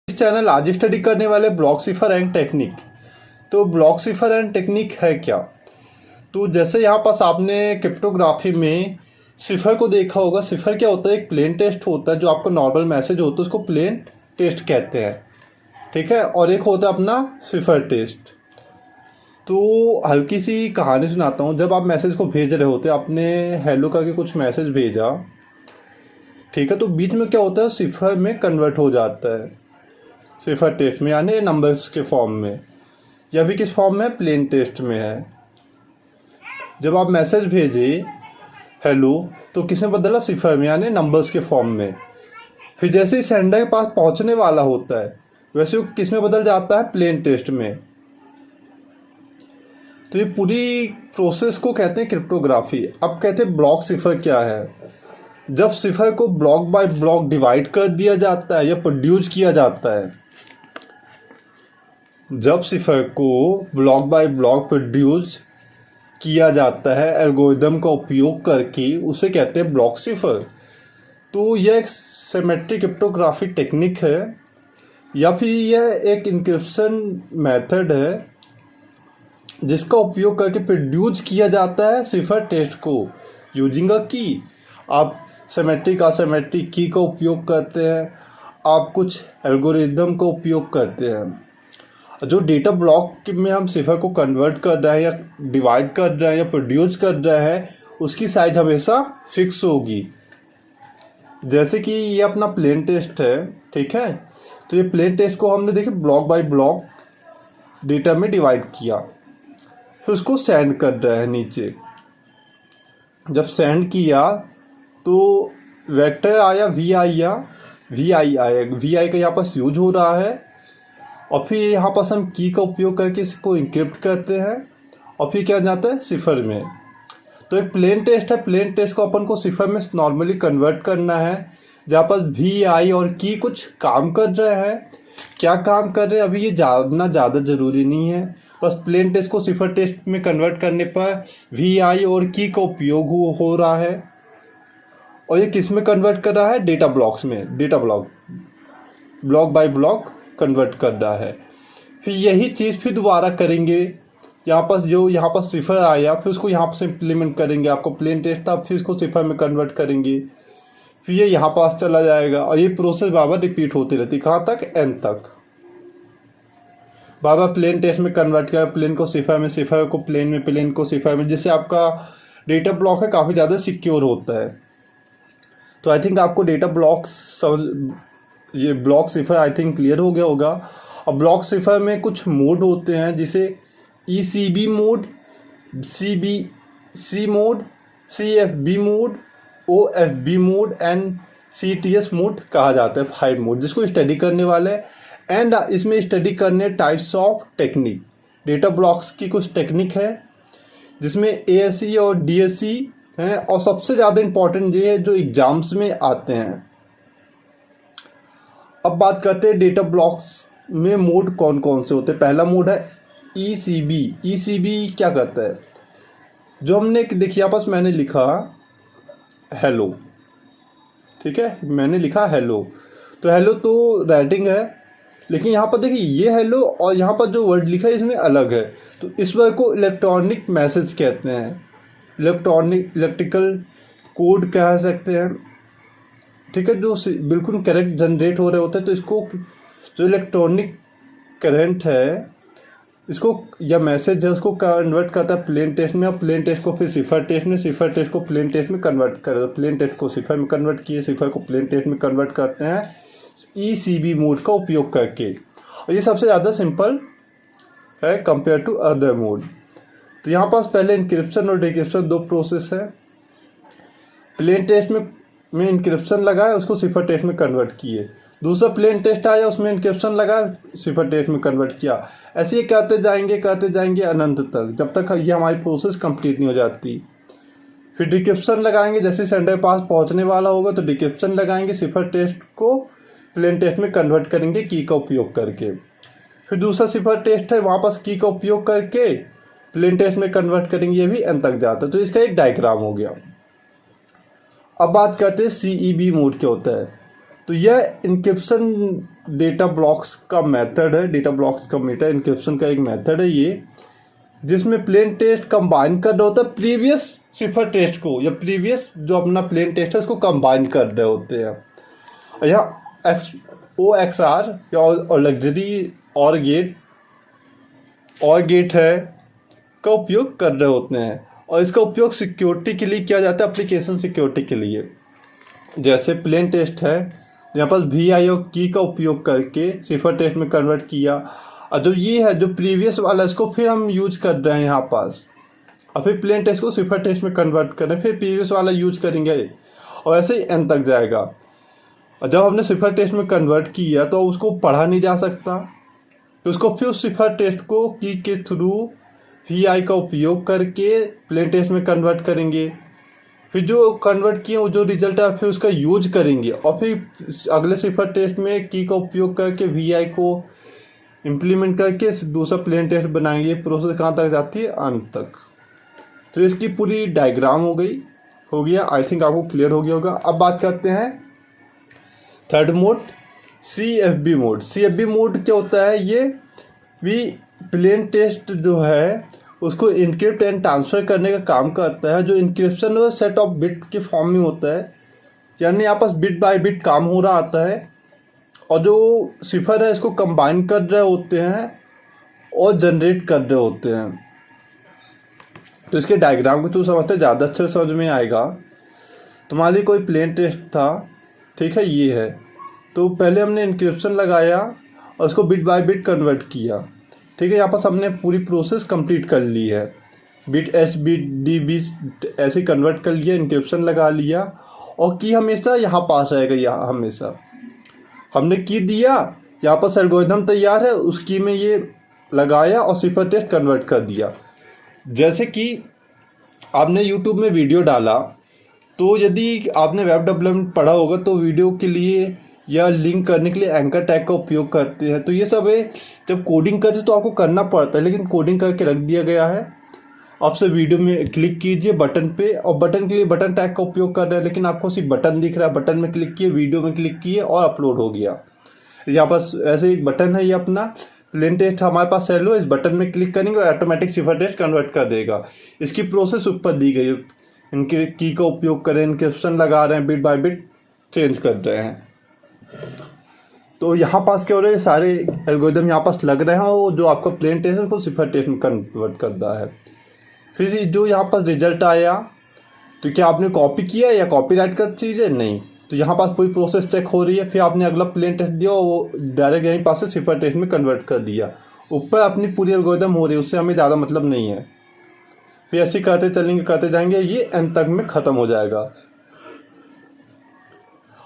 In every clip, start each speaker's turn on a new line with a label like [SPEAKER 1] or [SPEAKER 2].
[SPEAKER 1] इस चैनल आज स्टडी करने वाले ब्लॉक सिफर एंड टेक्निक। तो ब्लॉक सिफर एंड टेक्निक है क्या? तो जैसे यहाँ पास आपने क्रिप्टोग्राफी में सिफर को देखा होगा। सिफर क्या होता है? एक प्लेन टेक्स्ट होता है जो आपको नॉर्मल मैसेज होता है, उसको प्लेन टेक्स्ट कहते हैं, ठीक है। और एक होता है अपना सिफर टेक्स्ट। तो हल्की सी कहानी सुनाता हूँ। जब आप मैसेज को भेज रहे होते, आपने हेलो करके कुछ मैसेज भेजा, ठीक है, तो बीच में क्या होता है, सिफर में कन्वर्ट हो जाता है, सिफर टेक्स्ट में, यानी नंबर्स के फॉर्म में। या भी किस फॉर्म में? प्लेन टेक्स्ट में है। जब आप मैसेज भेजे हेलो, तो किसमें बदला? सिफर में, यानी नंबर्स के फॉर्म में। फिर जैसे ही सेंडर के पास पहुंचने वाला होता है, वैसे वो किस में बदल जाता है? प्लेन टेक्स्ट में। तो ये पूरी प्रोसेस को कहते हैं क्रिप्टोग्राफी। अब कहते हैं ब्लॉक सिफर क्या है। जब सिफर को ब्लॉक बाय ब्लॉक डिवाइड कर दिया जाता है या प्रोड्यूस किया जाता है, जब सिफर को ब्लॉक बाय ब्लॉक प्रोड्यूस किया जाता है एल्गोरिदम का उपयोग करके, उसे कहते हैं ब्लॉक सिफर। तो यह एक सिमेट्रिक क्रिप्टोग्राफी टेक्निक है, या फिर यह एक इंक्रिप्शन मेथड है जिसका उपयोग करके प्रोड्यूस किया जाता है सिफर टेक्स्ट को यूजिंग अ की। आप सिमेट्रिक असिमेट्रिक की का उपयोग करते हैं, आप कुछ एल्गोरिदम का उपयोग करते हैं। जो डेटा ब्लॉक में हम सिफर को कन्वर्ट कर रहे हैं या डिवाइड कर रहे हैं या प्रोड्यूस कर रहे हैं, उसकी साइज हमेशा फिक्स होगी। जैसे कि ये अपना प्लेन टेक्स्ट है, ठीक है। तो ये प्लेन टेक्स्ट को हमने देखे ब्लॉक बाय ब्लॉक डेटा में डिवाइड किया, फिर उसको सेंड कर रहे हैं नीचे। जब सेंड किया तो वेक्टर आया, वी आई आया, वी आई का यहाँ पास यूज हो रहा है। और फिर यहाँ पास हम की का उपयोग करके इसको इंक्रिप्ट करते हैं, और फिर क्या जाता है? सिफर में। तो एक प्लेन टेक्स्ट है, प्लेन टेक्स्ट को अपन को सिफर में नॉर्मली कन्वर्ट करना है, जहाँ पास वी आई और की कुछ काम कर रहे हैं। क्या काम कर रहे हैं अभी ये जानना ज़्यादा ज़रूरी नहीं है। बस प्लेन टेक्स्ट को सिफर टेक्स्ट में कन्वर्ट करने पर वी आई और की का उपयोग हो रहा है। और ये किस में कन्वर्ट कर रहा है? डेटा ब्लॉक्स में। Data block bye block convert कर रहा है। फिर यही चीज़ फिर दोबारा करेंगे। यहाँ पास जो यहाँ पास सिफर आया, फिर उसको यहाँ से इम्प्लीमेंट करेंगे। आपको प्लेन टेक्स्ट था, फिर इसको सिफर में कन्वर्ट करेंगे, फिर ये यहाँ पास चला जाएगा। और ये प्रोसेस बार रिपीट होती रहती। कहाँ तक? एन तक। बार प्लेन टेक्स्ट में कन्वर्ट किया, प्लेन को सिफर में, सिफर को प्लेन में, प्लेन को सिफर में, जिससे आपका डेटा ब्लॉक है काफ़ी ज़्यादा सिक्योर होता है। तो आई थिंक आपको डेटा ब्लॉक्स, ये block cipher I think clear हो गया होगा। और ब्लॉक सिफर में कुछ मोड होते हैं, जिसे ECB mode, CBC mode, CFB mode, OFB mode and CTS mode कहा जाता है। 5 मोड जिसको स्टडी करने वाले हैं। एंड इसमें स्टडी करने types of technique, data blocks की कुछ टेक्निक है जिसमें ASE और DSE हैं। और सबसे ज़्यादा इम्पॉर्टेंट ये है जो एग्जाम्स में आते हैं। अब बात करते हैं डेटा ब्लॉक्स में मोड कौन कौन से होते हैं। पहला मोड है ECB। ECB क्या करता है? जो हमने देखिए यहाँ पास मैंने लिखा हेलो, ठीक है, मैंने लिखा हेलो। तो हेलो तो राइटिंग है, लेकिन यहाँ पर देखिए ये हेलो और यहाँ पर जो वर्ड लिखा है इसमें अलग है। तो इस वर्ड को इलेक्ट्रॉनिक मैसेज कहते हैं, इलेक्ट्रिकल कोड कह सकते हैं, ठीक है, जो बिल्कुल करेक्ट जनरेट हो रहे होते हैं। तो इसको जो इलेक्ट्रॉनिक करंट है, इसको या मैसेज है, उसको कन्वर्ट करता है प्लेन टेक्स्ट में। और प्लेन टेक्स्ट को फिर सिफर टेक्स्ट में, सिफर टेक्स्ट को प्लेन टेक्स्ट में कन्वर्ट कर, प्लेन टेक्स्ट को सिफर में कन्वर्ट किए, सिफर को प्लेन टेक्स्ट में कन्वर्ट करते हैं ECB मोड का उपयोग करके। और ये सबसे ज़्यादा सिंपल है कंपेयर टू अदर मोड। तो यहाँ पास पहले इंक्रिप्शन और डिक्रिप्शन 2 प्रोसेस है। प्लेन टेक्स्ट में इंक्रिप्शन लगाया, उसको सिफर टेक्स्ट में कन्वर्ट किए। दूसरा प्लेन टेक्स्ट आया, उसमें इंक्रिप्शन लगाया, सिफर टेक्स्ट में कन्वर्ट किया। ऐसे ही करते जाएंगे अनंत तक, जब तक ये हमारी प्रोसेस कंप्लीट नहीं हो जाती। फिर डिक्रिप्शन लगाएंगे, जैसे सेंडर पास पहुंचने वाला होगा तो डिक्रिप्शन लगाएंगे, सिफर टेक्स्ट को प्लेन टेक्स्ट में कन्वर्ट करेंगे की का उपयोग करके। फिर दूसरा सिफर टेक्स्ट है, वहाँ पास की का उपयोग करके प्लेन टेक्स्ट में कन्वर्ट करेंगे, ये भी एन तक जाता है। तो इसका एक डायग्राम हो गया। अब बात करते हैं CEB मोड क्या होता है। तो यह इनक्रिप्शन डेटा ब्लॉक्स का मेथड है, डेटा ब्लॉक्स का मेटा इनक्रिप्शन का एक मेथड है ये, जिसमें प्लेन टेस्ट कंबाइन कर रहा होता है प्रीवियस सिफर टेस्ट को, या प्रीवियस जो अपना प्लेन टेस्ट है उसको कंबाइन कर रहे होते हैं। यहाँ OXR या और लग्जरी और गेट है का उपयोग कर रहे होते हैं, और इसका उपयोग सिक्योरिटी के लिए किया जाता है, एप्लीकेशन सिक्योरिटी के लिए। जैसे प्लेन टेस्ट है, यहाँ पर VI और की का उपयोग करके सिफर टेस्ट में कन्वर्ट किया, और जो ये है जो प्रीवियस वाला इसको फिर हम यूज कर रहे हैं यहाँ पास, और फिर प्लेन टेस्ट को सिफर टेस्ट में कन्वर्ट कर रहे हैं, फिर प्रीवियस वाला यूज करेंगे, और ऐसे ही एन तक जाएगा। और जब हमने सिफर टेस्ट में कन्वर्ट किया तो उसको पढ़ा नहीं जा सकता, तो उसको फिर उस सिफर टेस्ट को की के थ्रू VI का उपयोग करके प्लेन टेस्ट में कन्वर्ट करेंगे, फिर जो कन्वर्ट किए वो जो रिजल्ट है फिर उसका यूज करेंगे, और फिर अगले सिफर टेस्ट में की का उपयोग करके VI को इम्प्लीमेंट करके दूसरा प्लेन टेस्ट बनाएंगे। ये प्रोसेस कहाँ तक जाती है, अंत तक। तो इसकी पूरी डायग्राम हो गया। आई थिंक आपको क्लियर हो गया होगा। अब बात करते हैं third mode, CFB mode. CFB mode क्या होता है, ये भी प्लेन टेस्ट जो है उसको इनक्रिप्ट एंड ट्रांसफ़र करने का काम करता है। जो इनक्रिप्शन वो सेट ऑफ बिट के फॉर्म में होता है, यानी यहाँ पास बिट बाय बिट काम हो रहा आता है, और जो सिफर है इसको कंबाइन कर रहे होते हैं और जनरेट कर रहे होते हैं। तो इसके डायग्राम को तू समझते ज़्यादा अच्छे समझ में आएगा। तुम्हारे लिए कोई प्लेन टेस्ट था, ठीक है, ये है। तो पहले हमने इनक्रिप्शन लगाया और उसको बिट बाय बिट कन्वर्ट किया, ठीक है। यहाँ पर हमने पूरी प्रोसेस कंप्लीट कर ली है, bit S bit D bit ऐसे कन्वर्ट कर लिया, इनक्रिप्शन लगा लिया, और की हमेशा यहाँ पास रहेगा। यहाँ हमेशा हमने की दिया, यहाँ पर एल्गोरिथम तैयार है, उस की में ये लगाया और सिफर टेस्ट कन्वर्ट कर दिया। जैसे कि आपने YouTube में वीडियो डाला, तो यदि आपने वेब डेवलपमेंट पढ़ा होगा तो वीडियो के लिए या लिंक करने के लिए एंकर टैग का उपयोग करते हैं। तो ये सब है, जब कोडिंग करते तो आपको करना पड़ता है, लेकिन कोडिंग करके रख दिया गया है। आपसे वीडियो में क्लिक कीजिए बटन पे, और बटन के लिए बटन टैग का उपयोग कर रहे हैं, लेकिन आपको सिर्फ बटन दिख रहा है। बटन में क्लिक किए, वीडियो में क्लिक किए और अपलोड हो गया। यहाँ पास ऐसे एक बटन है, ये अपना प्लेन टेस्ट हमारे पास सेल हो, इस बटन में क्लिक करेंगे और ऑटोमेटिक सिफर टेस्ट कन्वर्ट कर देगा। इसकी प्रोसेस ऊपर दी गई है। इनके की का उपयोग करें, इनक्रिप्शन लगा रहे हैं, बिट बाय बिट चेंज कर रहे हैं। तो यहाँ पास क्या हो रहा है, सारे एल्गोरिदम यहाँ पास लग रहे हैं, और जो आपका प्लेन टेस्ट है उसको सिफर टेस्ट में कन्वर्ट कर रहा है। फिर जो यहाँ पास रिजल्ट आया, तो क्या आपने कॉपी किया या कॉपीराइट का चीज़ है, नहीं। तो यहाँ पास पूरी प्रोसेस चेक हो रही है। फिर आपने अगला प्लेन टेस्ट दिया, वो डायरेक्ट यहीं पास से सिफर टेस्ट में कन्वर्ट कर दिया। ऊपर अपनी पूरी एल्गोरिदम हो रही है, उससे हमें ज़्यादा मतलब नहीं है। फिर ऐसे करते चलेंगे, करते जाएंगे, ये एंड तक में ख़त्म हो जाएगा।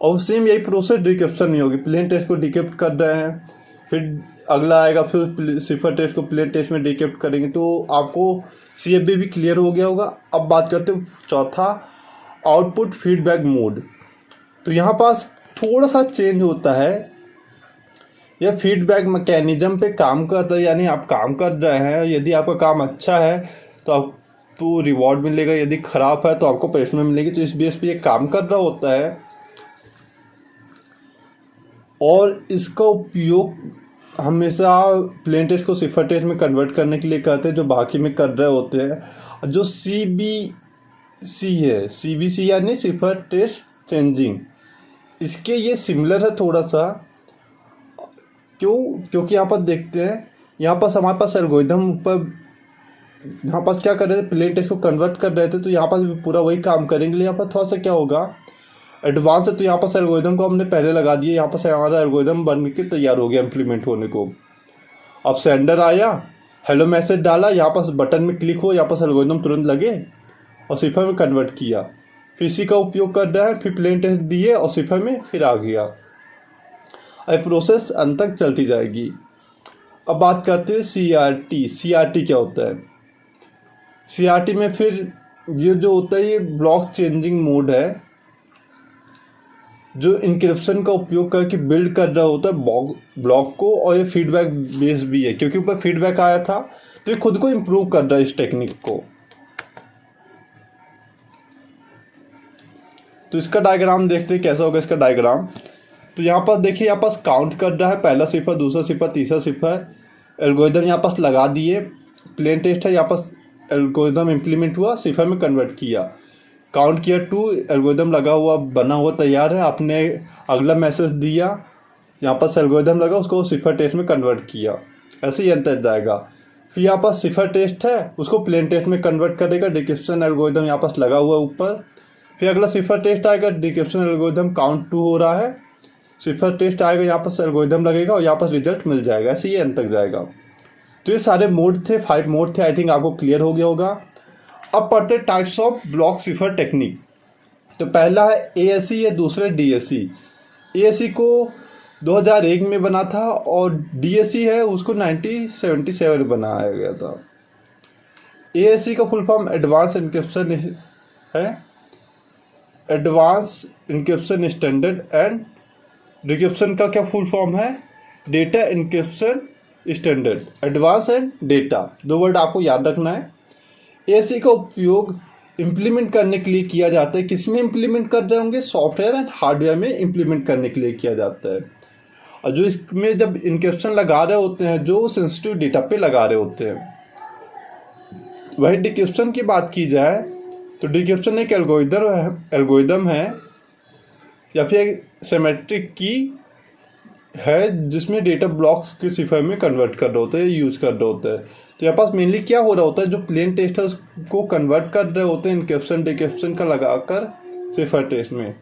[SPEAKER 1] और सेम यही प्रोसेस डिक्रिप्शन में होगी। प्लेन टेस्ट को डिक्रिप्ट कर रहे हैं, फिर अगला आएगा, फिर सिफर टेस्ट को प्लेन टेस्ट में डिक्रिप्ट करेंगे। तो आपको CFB भी क्लियर हो गया होगा। अब बात करते हैं चौथा, आउटपुट फीडबैक मोड। तो यहाँ पास थोड़ा सा चेंज होता है, यह फीडबैक मैकेनिज्म पे काम करता है। यानी आप काम कर रहे हैं, यदि आपका काम अच्छा है तो आपको रिवॉर्ड मिलेगा, यदि ख़राब है तो आपको पनिशमेंट मिलेगी। तो इस बेस पे ये काम कर रहा होता है, और इसका उपयोग हमेशा प्लेन टेस्ट को सिफर टेस्ट में कन्वर्ट करने के लिए करते हैं, जो बाकी में कर रहे होते हैं। जो CBC है, CBC यानी सिफर टेस्ट चेंजिंग, इसके ये सिमिलर है थोड़ा सा। क्योंकि यहाँ पर देखते हैं, यहाँ पास हमारे पास एल्गोरिथम ऊपर यहाँ पास क्या कर रहे थे, प्लेन टेस्ट को कन्वर्ट कर रहे थे। तो यहाँ पास भी पूरा वही काम करेंगे। यहाँ पर थोड़ा सा क्या होगा, एडवांस है। तो यहाँ पर एल्गोरिथम को हमने पहले लगा दिया, यहाँ पर हमारा एल्गोरिथम बन के तैयार हो गया इम्प्लीमेंट होने को। अब सेंडर आया, हेलो मैसेज डाला, यहाँ पर बटन में क्लिक हो, यहाँ पर एल्गोरिथम तुरंत लगे और सिफर में कन्वर्ट किया। फिर इसी का उपयोग कर रहा है, फिर प्लेन टेस्ट दिए और सिफर में फिर आ गया। अब प्रोसेस अंत तक चलती जाएगी। अब बात करते हैं CRT। CRT क्या होता है? CRT में फिर ये जो होता है, ये ब्लॉक चेंजिंग मोड है, जो इनक्रिप्शन का उपयोग करके बिल्ड कर रहा होता है ब्लॉक को। और ये फीडबैक बेस भी है, क्योंकि ऊपर फीडबैक आया था, तो ये खुद को इम्प्रूव कर रहा है इस टेक्निक को। तो इसका डायग्राम देखते हैं कैसा होगा इसका डायग्राम। तो यहाँ पर देखिए, यहाँ पास काउंट कर रहा है, पहला सिफर, दूसरा सिफर, तीसरा सिफर। एल्गोरिदम यहाँ पास लगा दिए, प्लेन टेस्ट है, यहाँ पास एल्गोरिदम इम्प्लीमेंट हुआ, सिफर में कन्वर्ट किया, काउंट किया 2, एल्गोरिदम लगा हुआ, बना हुआ तैयार है। आपने अगला मैसेज दिया, यहाँ पास एल्गोरिदम लगा, उसको सिफर टेस्ट में कन्वर्ट किया, ऐसे ही अंतर जाएगा। फिर यहाँ पास सिफर टेस्ट है, उसको प्लेन टेस्ट में कन्वर्ट करेगा, डिक्रिप्शन एल्गोरिदम यहाँ पास लगा हुआ ऊपर। फिर अगला सिफर टेस्ट आएगा, डिक्रिप्शन एल्गोरिदम काउंट 2 हो रहा है, सिफर टेस्ट आएगा, यहाँ पास एल्गोरिदम लगेगा और यहाँ पास रिजल्ट मिल जाएगा, ऐसे ही एंड तक जाएगा। तो ये सारे मोड थे, 5 मोड थे। आई थिंक आपको क्लियर हो गया होगा। अब पढ़ते types of block cipher technique. तो पहला है ASE, है दूसरा DSE। ASE को 2001 में बना था और DSE है उसको 1977 में बनाया गया था। ASE का फुल फॉर्म एडवांस इनक्रिप्शन है, advance encryption standard, and decryption का क्या फुल फॉर्म है, data encryption standard. Advance and data, 2 word आपको याद रखना है। ASE का उपयोग इम्प्लीमेंट करने के लिए किया जाता है। किस में इम्प्लीमेंट कर रहे होंगे, सॉफ्टवेयर एंड हार्डवेयर में इम्प्लीमेंट करने के लिए किया जाता है। और जो इसमें जब इनक्रिप्शन लगा रहे होते हैं, जो सेंसिटिव डेटा पे लगा रहे होते हैं। वही डिक्रिप्शन की बात की जाए तो डिक्रिप्शन एक एल्गोरिदम है या फिर एक सिमेट्रिक की है, जिसमें डेटा ब्लॉक्स के सिफर में कन्वर्ट कर रहे होते हैं, यूज कर रहे होते हैं। तो यहाँ पास मेनली क्या हो रहा होता है, जो प्लेन टेस्ट है उसको कन्वर्ट कर रहे होते हैं इनक्रिप्शन डिक्रिप्शन का लगाकर सिफर टेस्ट में।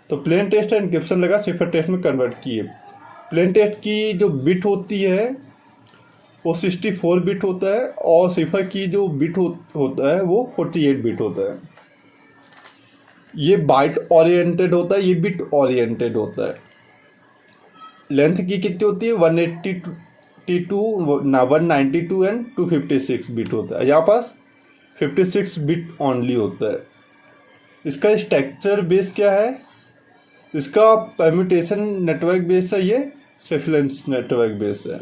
[SPEAKER 1] तो प्लेन टेस्ट है, इनक्रिप्शन लगा, सिफर टेस्ट में कन्वर्ट किए। प्लेन टेस्ट की जो बिट होती है वो 64 बिट होता है और सिफर की जो बिट होता है वो 48 बिट होता है। ये बाइट ओरिएंटेड होता है, ये बिट ओरिएंटेड होता है। लेंथ की कितनी होती है, 192 एंड 256 बिट होता है। यहाँ पास 56 बिट ओनली होता है। इसका स्ट्रक्चर बेस क्या है, इसका परम्यूटेशन नेटवर्क बेस है, ये सेफलेंस नेटवर्क बेस है।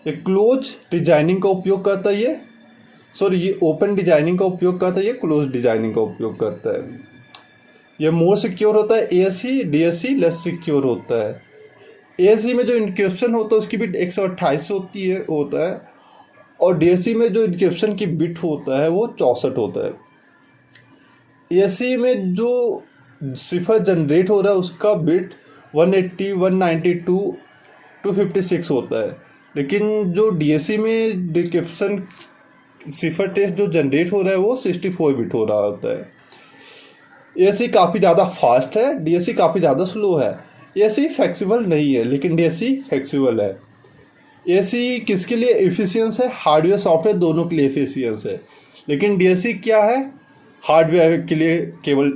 [SPEAKER 1] ये क्लोज डिजाइनिंग का उपयोग करता है, ये ओपन डिजाइनिंग का उपयोग करता है, ये क्लोज डिजाइनिंग का उपयोग करता है। ये मोर सिक्योर होता है, ASE DSE लेस सिक्योर होता है। ASE में जो इनक्रिप्शन होता है उसकी बिट 128 होता है और DSE में जो इनक्रिप्शन की बिट होता है वो 64 होता है। ASE में जो सिफर जनरेट हो रहा है उसका बिट 180, 192, 256 होता है, लेकिन जो DSE में डिक्रिप्शन सिफर टेस्ट जो जनरेट हो रहा है वो 64 बिट हो रहा होता है। ASE काफ़ी ज़्यादा फास्ट है, DSE काफ़ी ज़्यादा स्लो है। ASE फ्लेक्सिबल नहीं है लेकिन DSE फ्लेक्सिबल है। ASE किसके लिए एफिशिएंस है, हार्डवेयर सॉफ्टवेयर दोनों के लिए एफिशिएंस है, लेकिन DSE क्या है, हार्डवेयर के लिए केवल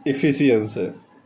[SPEAKER 1] एफिशिएंस है।